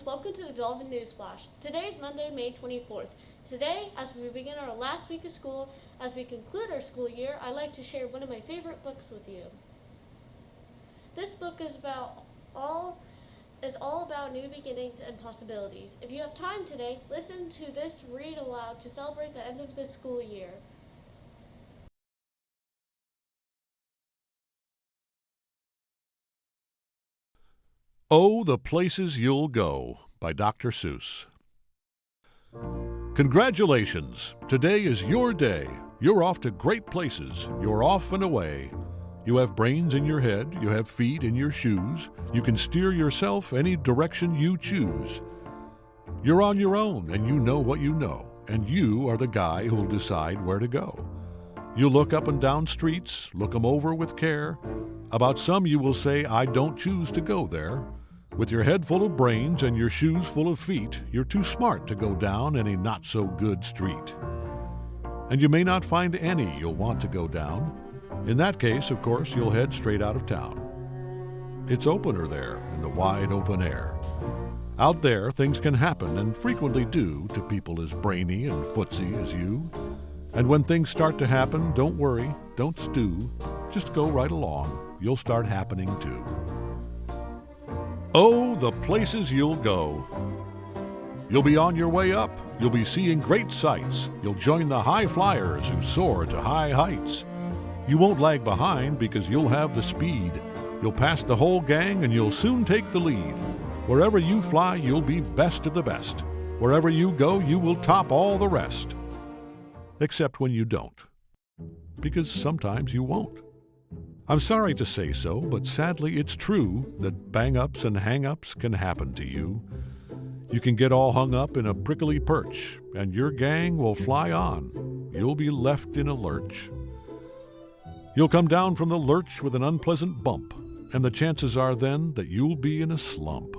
welcome to the Dolphin News Flash. Today is Monday, May 24th. Today, as we begin our last week of school, as we conclude our school year, I'd like to share one of my favorite books with you. This book is all about new beginnings and possibilities. If you have time today, listen to this read aloud to celebrate the end of the school year. Oh, the Places You'll Go by Dr. Seuss. Congratulations! Today is your day. You're off to great places. You're off and away. You have brains in your head. You have feet in your shoes. You can steer yourself any direction you choose. You're on your own, and you know what you know, and you are the guy who'll decide where to go. You look up and down streets, look 'em over with care. About some you will say, I don't choose to go there. With your head full of brains and your shoes full of feet, you're too smart to go down any not-so-good street. And you may not find any you'll want to go down. In that case, of course, you'll head straight out of town. It's opener there in the wide open air. Out there, things can happen, and frequently do, to people as brainy and footsy as you. And when things start to happen, don't worry, don't stew. Just go right along. You'll start happening too. Oh, the places you'll go. You'll be on your way up. You'll be seeing great sights. You'll join the high flyers who soar to high heights. You won't lag behind because you'll have the speed. You'll pass the whole gang and you'll soon take the lead. Wherever you fly, you'll be best of the best. Wherever you go, you will top all the rest. Except when you don't. Because sometimes you won't. I'm sorry to say so, but sadly it's true that bang-ups and hang-ups can happen to you. You can get all hung up in a prickly perch, and your gang will fly on. You'll be left in a lurch. You'll come down from the lurch with an unpleasant bump, and the chances are then that you'll be in a slump.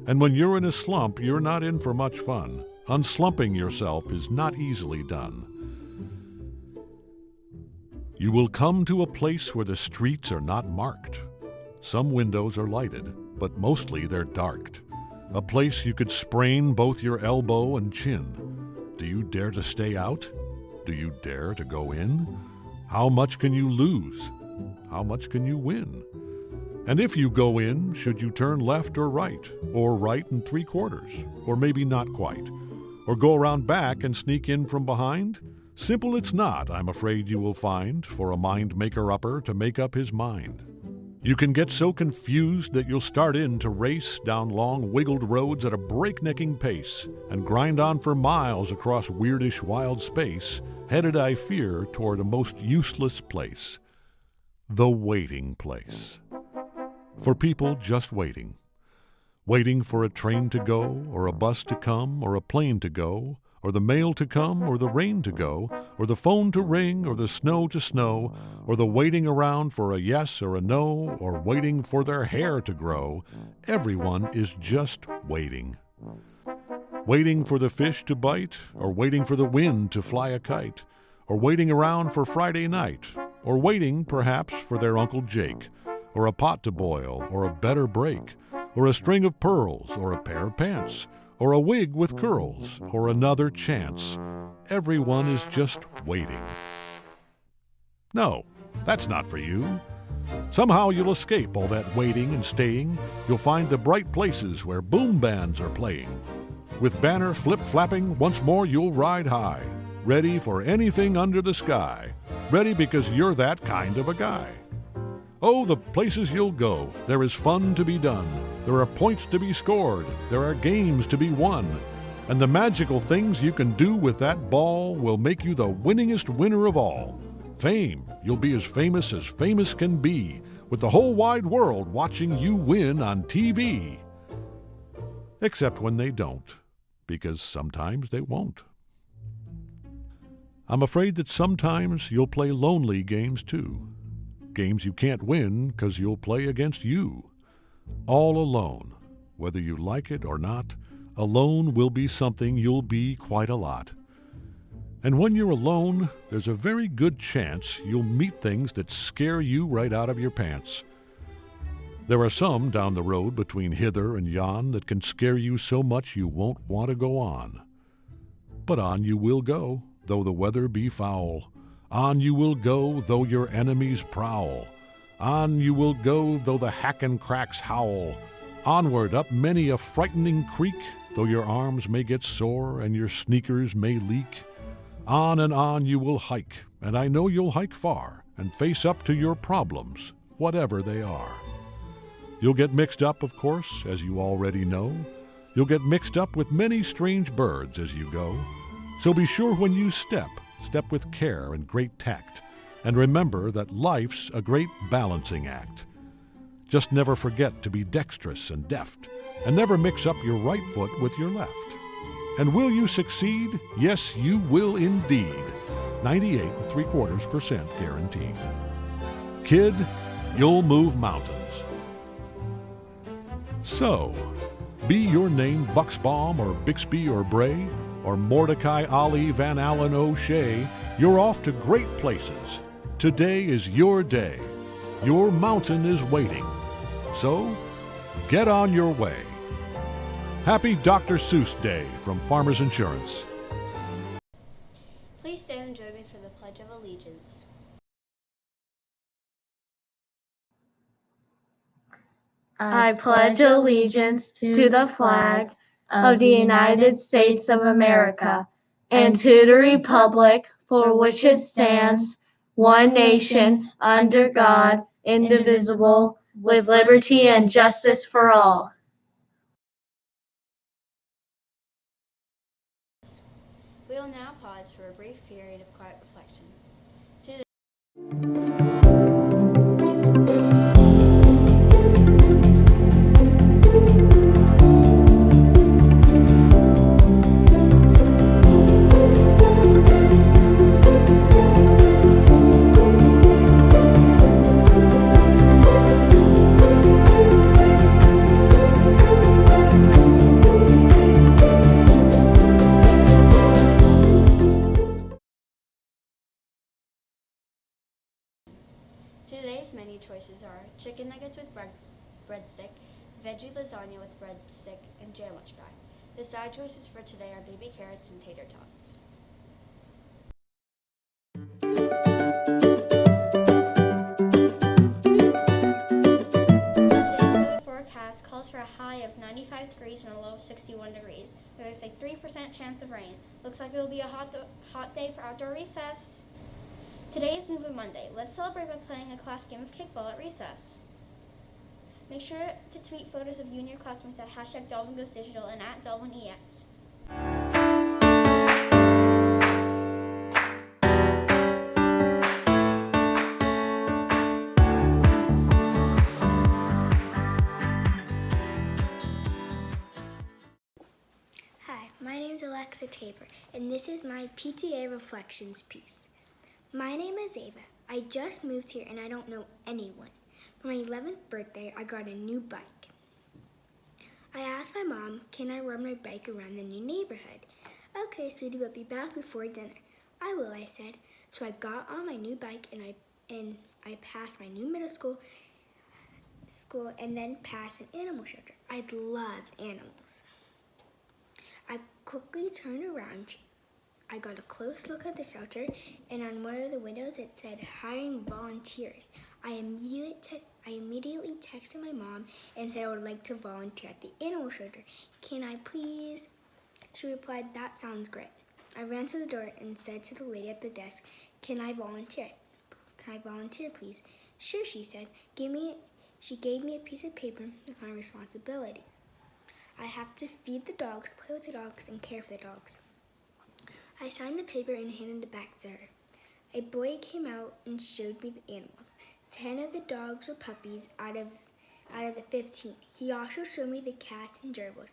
And when you're in a slump, you're not in for much fun. Unslumping yourself is not easily done. You will come to a place where the streets are not marked. Some windows are lighted, but mostly they're darked. A place you could sprain both your elbow and chin. Do you dare to stay out? Do you dare to go in? How much can you lose? How much can you win? And if you go in, should you turn left or right and 3/4, or maybe not quite, or go around back and sneak in from behind? Simple it's not, I'm afraid you will find, for a mind-maker-upper to make up his mind. You can get so confused that you'll start in to race down long wiggled roads at a breaknecking pace and grind on for miles across weirdish wild space, headed, I fear, toward a most useless place. The waiting place. For people just waiting. Waiting for a train to go, or a bus to come, or a plane to go, or the mail to come, or the rain to go, or the phone to ring, or the snow to snow, or the waiting around for a yes or a no, or waiting for their hair to grow. Everyone is just waiting. Waiting for the fish to bite, or waiting for the wind to fly a kite, or waiting around for Friday night, or waiting, perhaps, for their Uncle Jake, or a pot to boil, or a better break, or a string of pearls, or a pair of pants, or a wig with curls, or another chance. Everyone is just waiting. No, that's not for you. Somehow you'll escape all that waiting and staying. You'll find the bright places where boom bands are playing. With banner flip-flapping, once more you'll ride high, ready for anything under the sky, ready because you're that kind of a guy. Oh, the places you'll go. There is fun to be done. There are points to be scored. There are games to be won. And the magical things you can do with that ball will make you the winningest winner of all. Fame. You'll be as famous can be, with the whole wide world watching you win on TV. Except when they don't, because sometimes they won't. I'm afraid that sometimes you'll play lonely games too. Games you can't win because you'll play against you. All alone, whether you like it or not, alone will be something you'll be quite a lot. And when you're alone, there's a very good chance you'll meet things that scare you right out of your pants. There are some down the road between hither and yon that can scare you so much you won't want to go on. But on you will go, though the weather be foul. On you will go, though your enemies prowl. On you will go, though the hack and cracks howl. Onward up many a frightening creek, though your arms may get sore and your sneakers may leak. On and on you will hike, and I know you'll hike far, and face up to your problems, whatever they are. You'll get mixed up, of course, as you already know. You'll get mixed up with many strange birds as you go. So be sure when you step with care and great tact, and remember that life's a great balancing act. Just never forget to be dexterous and deft, and never mix up your right foot with your left. And will you succeed? Yes, you will indeed. 98.75% guaranteed. Kid, you'll move mountains. So, be your name Bucksbaum or Bixby or Bray, or Mordecai Ali Van Allen O'Shea, you're off to great places. Today is your day. Your mountain is waiting. So, get on your way. Happy Dr. Seuss Day from Farmers Insurance. Please stand and join me for the Pledge of Allegiance. I pledge allegiance to the flag of the United States of America and to the republic for which it stands, one nation, under God, indivisible, with liberty and justice for all. We will now pause for a brief period of quiet reflection. Today's menu choices are chicken nuggets with breadstick, veggie lasagna with breadstick, and jam lunch bag. The side choices for today are baby carrots and tater tots. Today's forecast calls for a high of 95 degrees and a low of 61 degrees. There's a 3% chance of rain. Looks like it will be a hot day for outdoor recess. Today is Movement Monday. Let's celebrate by playing a class game of kickball at recess. Make sure to tweet photos of you and your classmates at #DelvinGoesDigital and @DelvinES. Hi, my name is Alexa Tabor, and this is my PTA Reflections piece. My name is Ava. I just moved here and I don't know anyone. For my 11th birthday, I got a new bike. I asked my mom, can I ride my bike around the new neighborhood? Okay, sweetie, but be back before dinner. I will, I said. So I got on my new bike and I passed my new middle school and then passed an animal shelter. I love animals. I quickly turned around. I got a close look at the shelter, and on one of the windows it said hiring volunteers. I immediately texted my mom and said I would like to volunteer at the animal shelter. Can I please? She replied, that sounds great. I ran to the door and said to the lady at the desk, can I volunteer? Can I volunteer, please? Sure, she said. She gave me a piece of paper with my responsibilities. I have to feed the dogs, play with the dogs, and care for the dogs. I signed the paper and handed it back to her. A boy came out and showed me the animals. 10 of the dogs were puppies out of the 15. He also showed me the cats and gerbils.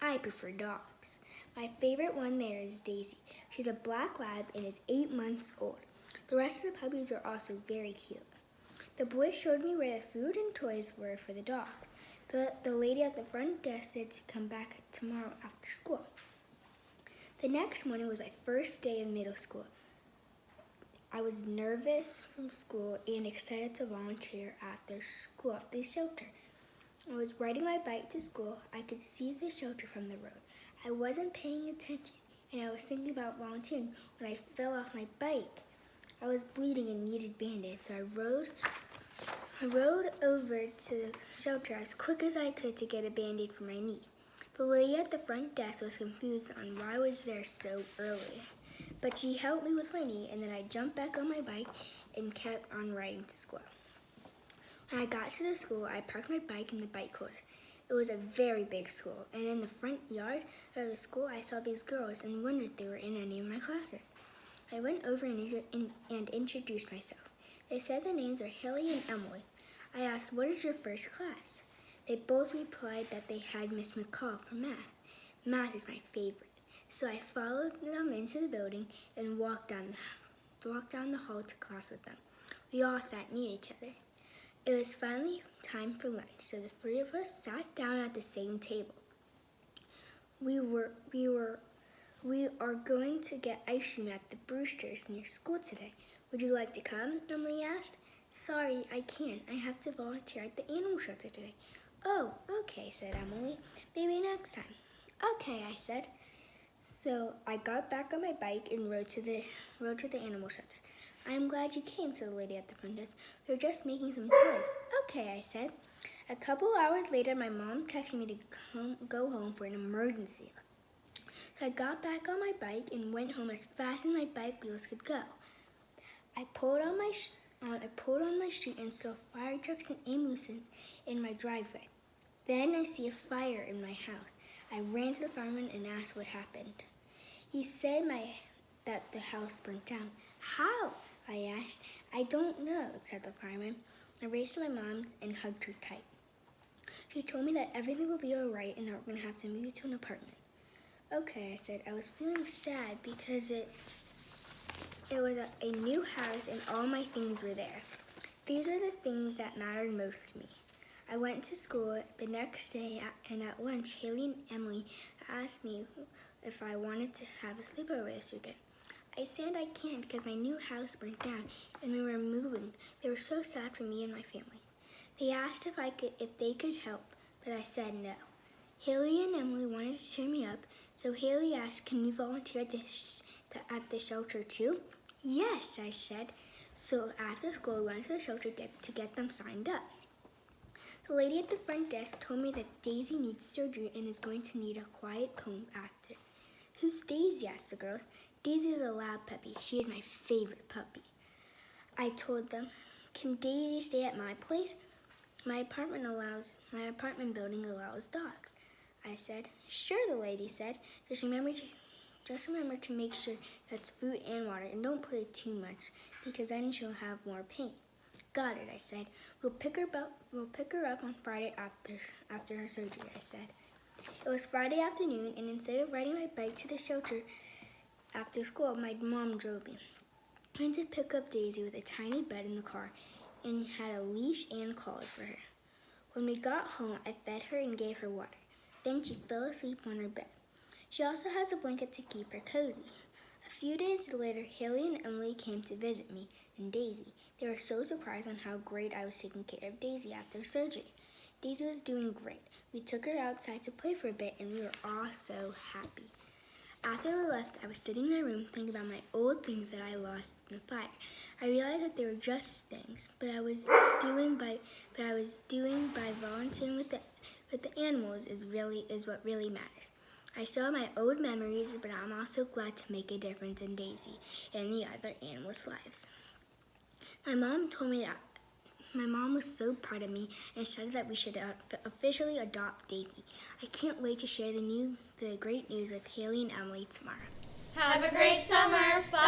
I prefer dogs. My favorite one there is Daisy. She's a black lab and is 8 months old. The rest of the puppies are also very cute. The boy showed me where the food and toys were for the dogs. The lady at the front desk said to come back tomorrow after school. The next morning was my first day of middle school. I was nervous from school and excited to volunteer after school at the shelter. I was riding my bike to school. I could see the shelter from the road. I wasn't paying attention, and I was thinking about volunteering when I fell off my bike. I was bleeding and needed Band-Aids, so I rode over to the shelter as quick as I could to get a Band-Aid for my knee. The lady at the front desk was confused on why I was there so early, but she helped me with my knee, and then I jumped back on my bike and kept on riding to school. When I got to the school, I parked my bike in the bike corner. It was a very big school, and in the front yard of the school, I saw these girls and wondered if they were in any of my classes. I went over and introduced myself. They said their names are Haley and Emily. I asked, "What is your first class?" They both replied that they had Miss McCall for math. Math is my favorite. So I followed them into the building and walked down the hall to class with them. We all sat near each other. It was finally time for lunch, so the three of us sat down at the same table. We are going to get ice cream at the Brewsters near school today. Would you like to come? Emily asked. Sorry, I can't. I have to volunteer at the animal shelter today. Oh, okay, said Emily. Maybe next time. Okay, I said. So I got back on my bike and rode to the animal shelter. I am glad you came, said the lady at the front desk. We were just making some toys. Okay, I said. A couple hours later, my mom texted me to go home for an emergency. So I got back on my bike and went home as fast as my bike wheels could go. I pulled on my street and saw fire trucks and ambulances in my driveway. Then I see a fire in my house. I ran to the fireman and asked what happened. He said that the house burnt down. How? I asked. I don't know, said the fireman. I raced to my mom and hugged her tight. She told me that everything will be all right and that we're going to have to move to an apartment. Okay, I said. I was feeling sad because it was a new house and all my things were there. These are the things that mattered most to me. I went to school the next day, and at lunch, Haley and Emily asked me if I wanted to have a sleepover this weekend. I said I can't because my new house burnt down and we were moving. They were so sad for me and my family. They asked if they could help, but I said no. Haley and Emily wanted to cheer me up, so Haley asked, "Can we volunteer at the shelter too?" Yes, I said. So after school, we went to the shelter to get them signed up. The lady at the front desk told me that Daisy needs surgery and is going to need a quiet home after. Who's Daisy? Asked the girls. Daisy is a lab puppy. She is my favorite puppy. I told them, "Can Daisy stay at my place? My apartment building allows dogs." I said. Sure, the lady said. Just remember to make sure that's food and water, and don't play too much because then she'll have more pain. Got it, I said. We'll pick her up on Friday after her surgery, I said. It was Friday afternoon, and instead of riding my bike to the shelter after school, my mom drove me. I went to pick up Daisy with a tiny bed in the car and had a leash and collar for her. When we got home, I fed her and gave her water. Then she fell asleep on her bed. She also has a blanket to keep her cozy. A few days later, Haley and Emily came to visit me and Daisy. They were so surprised on how great I was taking care of Daisy after surgery. Daisy was doing great. We took her outside to play for a bit, and we were all so happy. After we left, I was sitting in my room thinking about my old things that I lost in the fire. I realized that they were just things, but I was doing by volunteering with the animals is what really matters. I still have my old memories, but I'm also glad to make a difference in Daisy and the other animals' lives. My mom was so proud of me and said that we should officially adopt Daisy. I can't wait to share the great news with Haley and Emily tomorrow. Have a great summer. Bye.